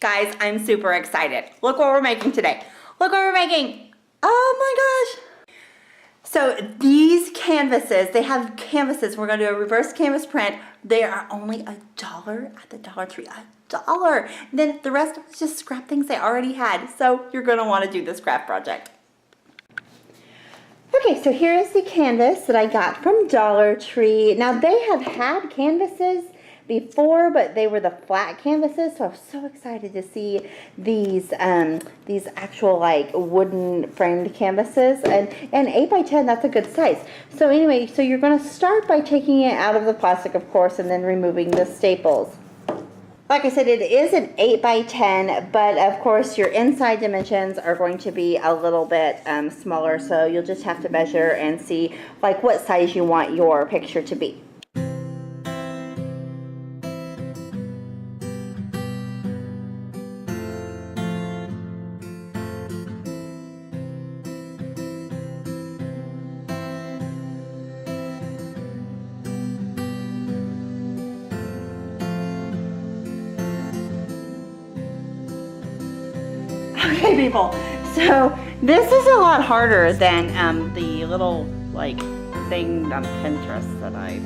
Guys, I'm super excited. Look what we're making today. Look what we're making. Oh my gosh. So these canvases, they have canvases. We're gonna do a reverse canvas print. They are only $1 at the Dollar Tree, $1. Then the rest is just scrap things they already had. So you're gonna wanna do this craft project. Okay, so here is the canvas that I got from Dollar Tree. Now they have had canvases before, but they were the flat canvases, so I was so excited to see these actual like wooden framed canvases, and 8 by 10, that's a good size. So anyway, so you're going to start by taking it out of the plastic, of course, and then removing the staples. Like I said, it is an 8 by 10, but of course your inside dimensions are going to be a little bit smaller, so you'll just have to measure and see like what size you want your picture to be. Okay, people, so this is a lot harder than the little like thing on Pinterest that I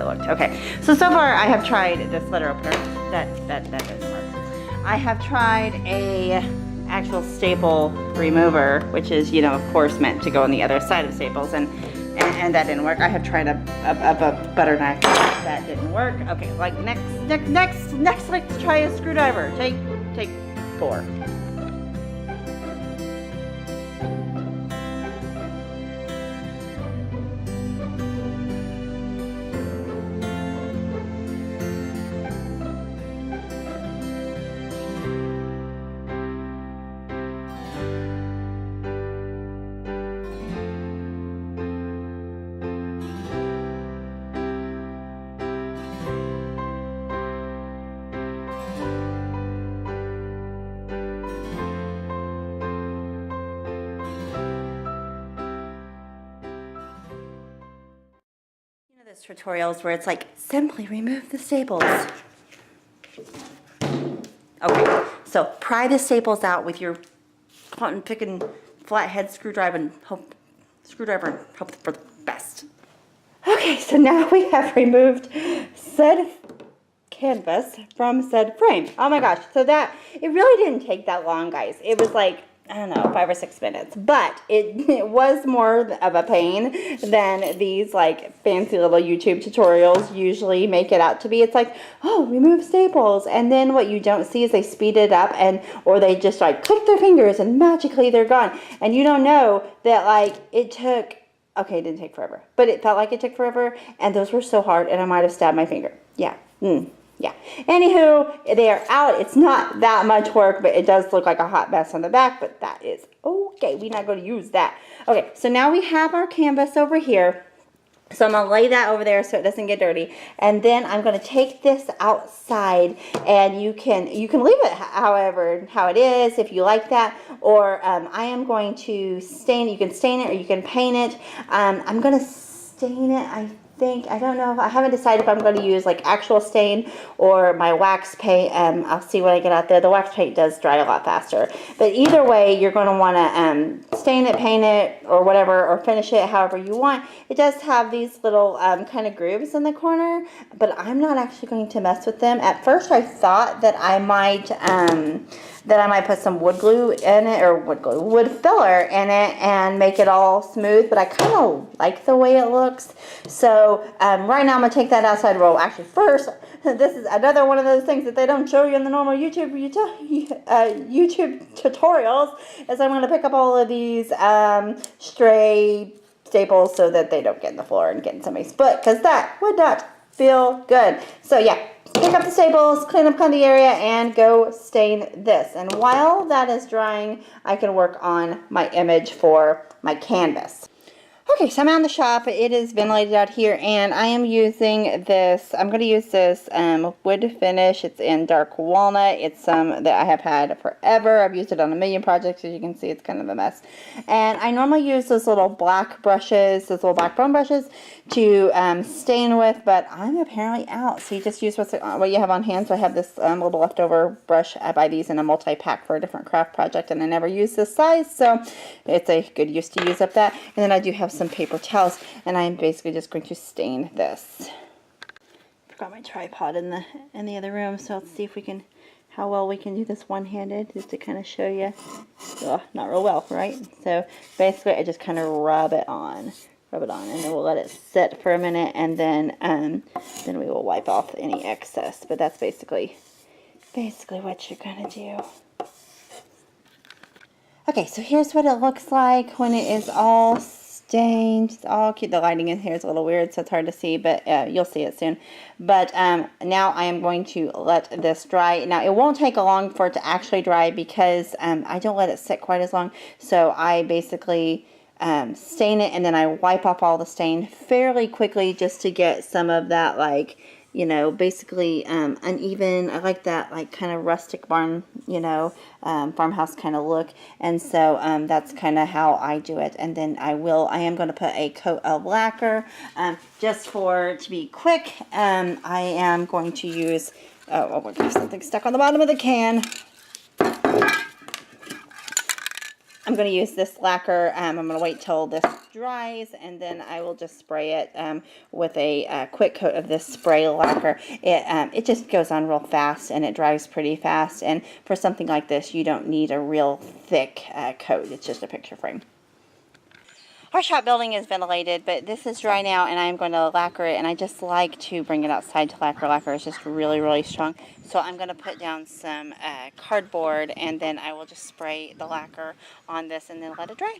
looked. Okay, so far I have tried this letter opener. That doesn't work. I have tried a actual staple remover, which is, you know, of course meant to go on the other side of staples, and that didn't work. I have tried a butter knife. That didn't work. Okay, like next, let's try a screwdriver. Take 4. Those tutorials where it's like, simply remove the staples. Okay, so pry the staples out with your cotton picking flathead screwdriver and hope for the best. Okay, so now we have removed said canvas from said frame. Oh my gosh, so that, it really didn't take that long, guys. It was like, I don't know, 5 or 6 minutes, but it was more of a pain than these like fancy little YouTube tutorials usually make it out to be. It's like, oh, remove staples, and then what you don't see is they speed it up, or they just like click their fingers and magically they're gone, and you don't know that like it took, okay, it didn't take forever, but it felt like it took forever, and those were so hard, and I might have stabbed my finger. Yeah. Yeah. Anywho, they are out. It's not that much work, but it does look like a hot mess on the back, but that is okay. We're not going to use that. Okay, so now we have our canvas over here. So I'm going to lay that over there so it doesn't get dirty. And then I'm going to take this outside, and you can leave it how it is if you like that. Or I am going to stain it. You can stain it or you can paint it. I'm going to stain it, I don't know. I haven't decided if I'm going to use like actual stain or my wax paint. I'll see when I get out there. The wax paint does dry a lot faster. But either way, you're going to want to stain it, paint it, or whatever, or finish it however you want. It does have these little kind of grooves in the corner, but I'm not actually going to mess with them. At first, I thought that I might put some wood glue in it, or wood filler in it, and make it all smooth, but I kind of like the way it looks. So right now I'm going to take that outside. Well, actually first, this is another one of those things that they don't show you in the normal YouTube tutorials, is I'm going to pick up all of these stray staples so that they don't get in the floor and get in somebody's foot, because that would not feel good. So yeah, pick up the staples, clean up kind of the area, and go stain this. And while that is drying, I can work on my image for my canvas. Okay, so I'm out in the shop. It is ventilated out here, and I am using this. I'm going to use this wood finish. It's in dark walnut. It's some that I have had forever. I've used it on a million projects. As you can see, it's kind of a mess. And I normally use those little black brushes, those little black bone brushes, to stain with, but I'm apparently out. So you just use what you have on hand. So I have this little leftover brush. I buy these in a multi-pack for a different craft project, and I never use this size, so it's a good use to use up that. And then I do have some paper towels, and I'm basically just going to stain this. Forgot my tripod in the other room, so let's see if we can, how well we can do this one-handed, just to kind of show you. Oh, not real well, right? So basically I just kind of rub it on, and then we'll let it sit for a minute, and then we will wipe off any excess. But that's basically what you're gonna do. Okay, so here's what it looks like when it is all stained. It's all cute. The lighting in here is a little weird, so it's hard to see, but you'll see it soon. But now I am going to let this dry. Now, it won't take long for it to actually dry because I don't let it sit quite as long. So I basically stain it, and then I wipe off all the stain fairly quickly just to get some of that, like, you know, basically uneven. I like that, like, kind of rustic barn, you know, farmhouse kind of look. And so that's kind of how I do it. And then I am going to put a coat of lacquer just to be quick. I am going to use, oh, we got something stuck on the bottom of the can. I'm going to use this lacquer. I'm going to wait till this dries, and then I will just spray it with a quick coat of this spray lacquer. It just goes on real fast, and it dries pretty fast. And for something like this, you don't need a real thick coat. It's just a picture frame. Our shop building is ventilated, but this is dry now, and I'm going to lacquer it, and I just like to bring it outside to lacquer. Lacquer is just really, really strong. So I'm going to put down some cardboard, and then I will just spray the lacquer on this and then let it dry.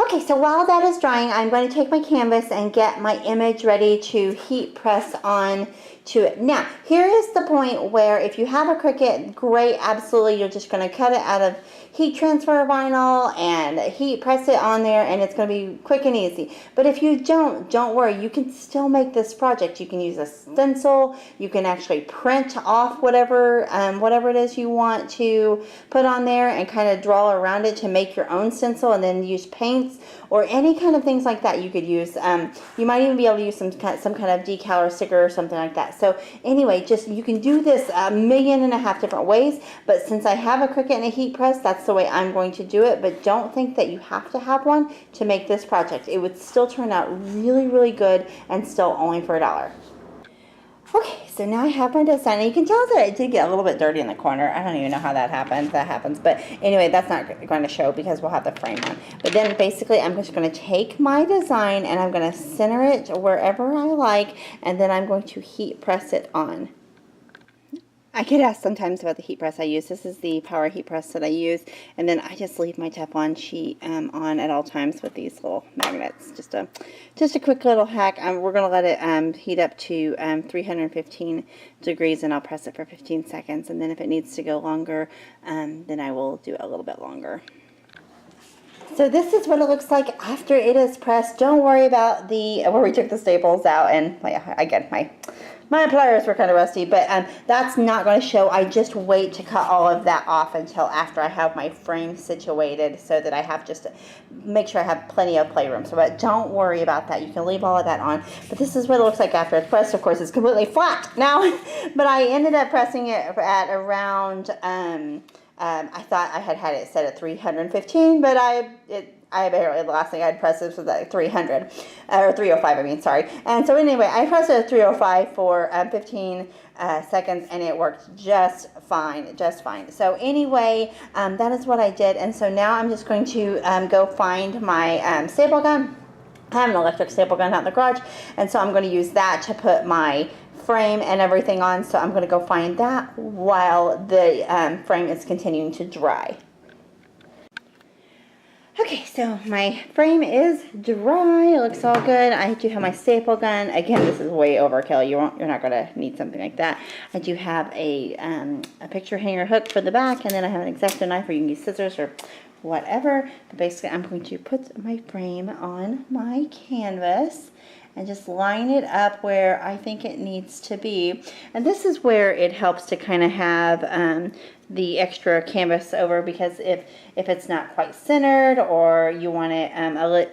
Okay, so while that is drying, I'm going to take my canvas and get my image ready to heat press on to it. Now, here is the point where if you have a Cricut, great, absolutely, you're just going to cut it out of heat transfer vinyl and heat press it on there, and it's going to be quick and easy. But if you don't worry, you can still make this project. You can use a stencil, you can actually print off whatever it is you want to put on there and kind of draw around it to make your own stencil, and then use paints or any kind of things like that you could use. You might even be able to use some kind of decal or sticker or something like that. So anyway, you can do this 1.5 million different ways, but since I have a Cricut and a heat press, that's the way I'm going to do it. But don't think that you have to have one to make this project. It would still turn out really, really good, and still only for $1. Okay, so now I have my design, and you can tell that it did get a little bit dirty in the corner. I don't even know how that happens, but anyway, that's not going to show because we'll have the frame on. But then basically I'm just going to take my design and I'm going to center it wherever I like, and then I'm going to heat press it on. I get asked sometimes about the heat press I use. This is the Power heat press that I use, and then I just leave my Teflon sheet on at all times with these little magnets. Just a quick little hack. We're going to let it heat up to 315 degrees, and I'll press it for 15 seconds, and then if it needs to go longer, then I will do it a little bit longer. So this is what it looks like after it is pressed. Don't worry about where we took the staples out, and again, my pliers were kind of rusty, but that's not going to show. I just wait to cut all of that off until after I have my frame situated, so that I have just to make sure I have plenty of playroom. So but don't worry about that. You can leave all of that on. But this is what it looks like after it's pressed. Of course, it's completely flat now, but I ended up pressing it at around, I thought I had it set at 315, but the last thing I'd pressed was at 300, or 305, I mean, sorry. And so anyway, I pressed it at 305 for 15 seconds, and it worked just fine. So anyway, that is what I did, and so now I'm just going to go find my staple gun. I have an electric staple gun out in the garage, and so I'm going to use that to put my frame and everything on. So I'm going to go find that while the frame is continuing to dry. Okay, so my frame is dry. It looks all good. I do have my staple gun. Again, this is way overkill. You're not gonna need something like that. I do have a picture hanger hook for the back, and then I have an X-Acto knife, or you can use scissors or whatever. But basically, I'm going to put my frame on my canvas and just line it up where I think it needs to be. And this is where it helps to kind of have the extra canvas over, because if it's not quite centered, or you want it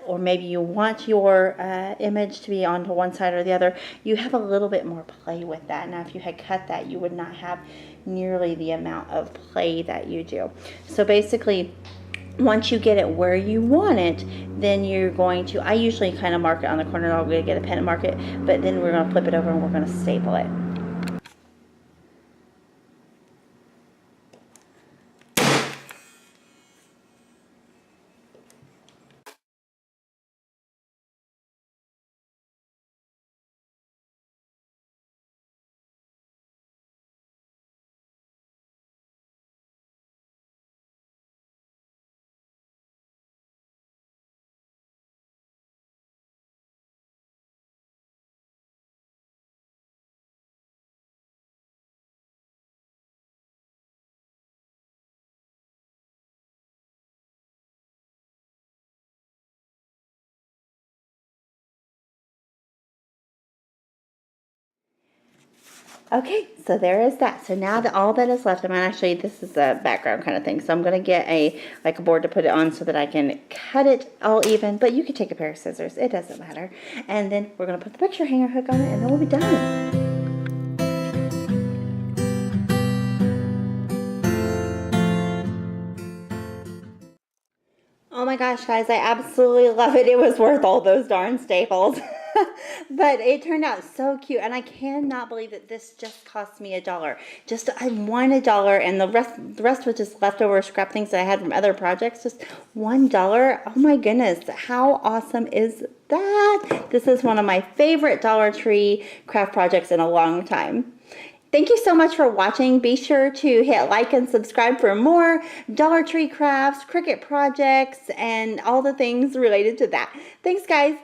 or maybe you want your image to be onto one side or the other, you have a little bit more play with that. Now, if you had cut that, you would not have nearly the amount of play that you do. So basically, once you get it where you want it, then you're going to, I usually kind of mark it on the corner. I'm going to get a pen and mark it, but then we're going to flip it over and we're going to staple it. Okay, so there is that. So now that all that is left, I'm actually, this is a background kind of thing, so I'm going to get a board to put it on so that I can cut it all even, but you can take a pair of scissors, it doesn't matter. And then we're going to put the picture hanger hook on it, and then we'll be done. Oh my gosh, guys, I absolutely love it. It was worth all those darn staples. But it turned out so cute, and I cannot believe that this just cost me $1. I won $1, and the rest was just leftover scrap things that I had from other projects. Just $1. Oh my goodness, how awesome is that? This is one of my favorite Dollar Tree craft projects in a long time. Thank you so much for watching. Be sure to hit like and subscribe for more Dollar Tree crafts, Cricut projects, and all the things related to that. Thanks, guys.